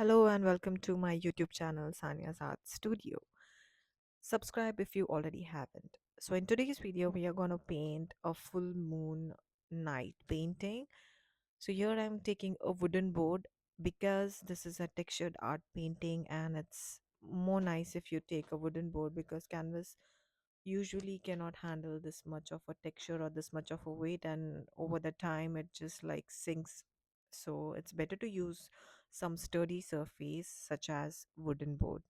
Hello and welcome to my YouTube channel Saniya's Art Studio. Subscribe if you already haven't. So in today's video we are going to paint a full moon night painting. So here I'm taking a wooden board because this is a textured art painting and it's more nice if you take a wooden board because canvas usually cannot handle this much of a texture or this much of a weight, and over the time it just like sinks. So it's better to use some sturdy surface such as wooden board.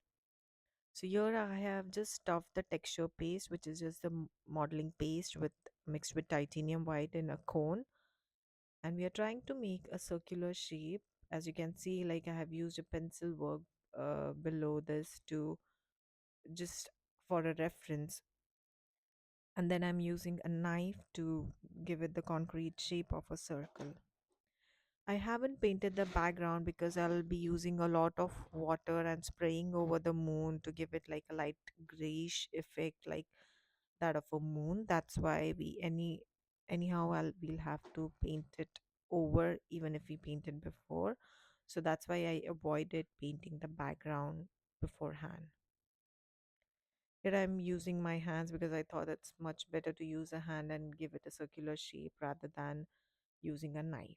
So here I have just stuffed the texture paste, which is just the modeling paste with mixed with titanium white in a cone, and we are trying to make a circular shape. As you can see, like I have used a pencil work below this to just for a reference, and then I'm using a knife to give it the concrete shape of a circle. I haven't painted the background because I'll be using a lot of water and spraying over the moon to give it like a light grayish effect like that of a moon. That's why anyhow we'll have to paint it over even if we painted before. So that's why I avoided painting the background beforehand. Here I'm using my hands because I thought it's much better to use a hand and give it a circular shape rather than using a knife.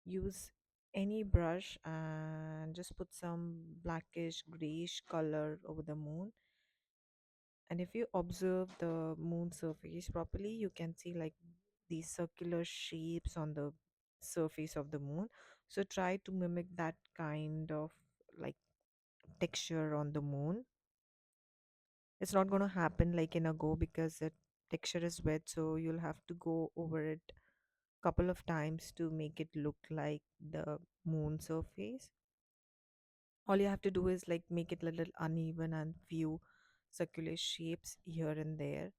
Use any brush and just put some blackish grayish color over the moon, and if you observe the moon surface properly you can see like these circular shapes on the surface of the moon. So try to mimic that kind of like texture on the moon. It's not going to happen like in a go because the texture is wet, so you'll have to go over it couple of times to make it look like the moon surface. All you have to do is like make it a little uneven and few circular shapes here and there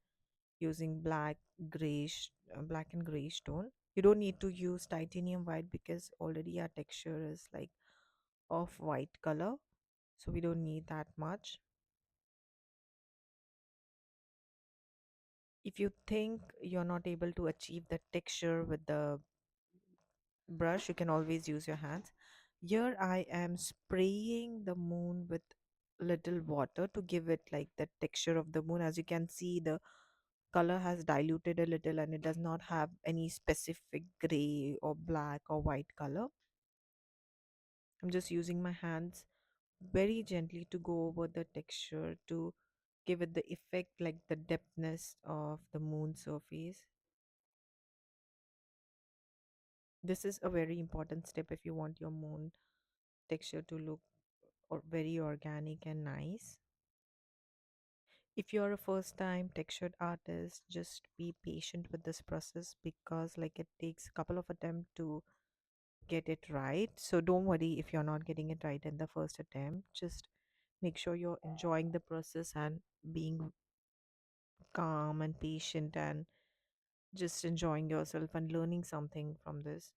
using black and grayish tone. You don't need to use titanium white because already our texture is like of white color, so we don't need that much. If you think you're not able to achieve the texture with the brush, you can always use your hands. Here I am spraying the moon with little water to give it like the texture of the moon. As you can see, the color has diluted a little and it does not have any specific gray or black or white color. I'm just using my hands very gently to go over the texture to give it the effect like the depthness of the moon surface. This is a very important step if you want your moon texture to look or very organic and nice. If you're a first time textured artist, just be patient with this process because like it takes a couple of attempts to get it right. So don't worry if you're not getting it right in the first attempt. Just make sure you're enjoying the process and being calm and patient and just enjoying yourself and learning something from this.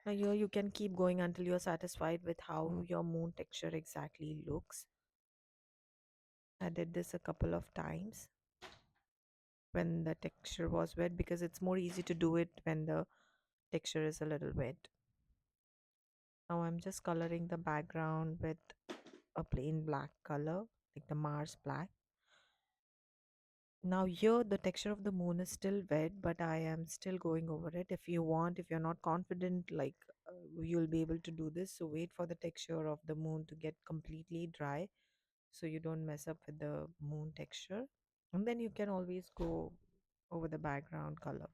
Now here you can keep going until you're satisfied with how your moon texture exactly looks. I did this a couple of times when the texture was wet because it's more easy to do it when the texture is a little wet. Now I'm just coloring the background with a plain black color like the Mars black. Now here the texture of the moon is still wet, but I am still going over it. If you want, if you're not confident like you'll be able to do this, so wait for the texture of the moon to get completely dry so you don't mess up with the moon texture, and then you can always go over the background color.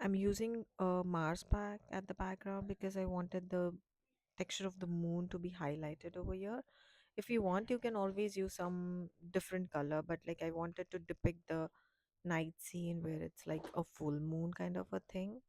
I'm using a Mars pack at the background because I wanted the texture of the moon to be highlighted over here. If you want, you can always use some different color, but like I wanted to depict the night scene where it's like a full moon kind of a thing.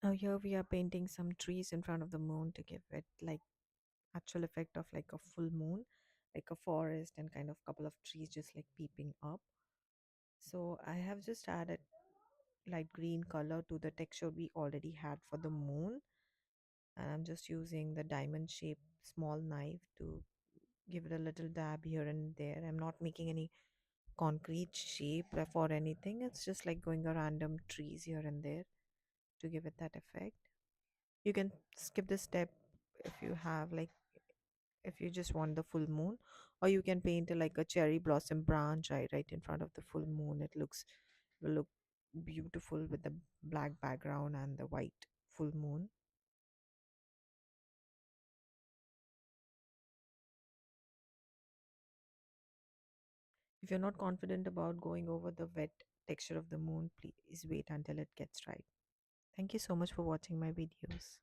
Yeah. Now here we are painting some trees in front of the moon to give it like actual effect of like a full moon, like a forest and kind of couple of trees just like peeping up. So I have just added light green color to the texture we already had for the moon, and I'm just using the diamond shape small knife to give it a little dab here and there. I'm not making any concrete shape for anything. It's just like going a random trees here and there to give it that effect. You can skip this step if you have like if you just want the full moon, or you can paint like a cherry blossom branch right in front of the full moon. Will look beautiful with the black background and the white full moon. If you're not confident about going over the wet texture of the moon, please wait until it gets right. Thank you so much for watching my videos.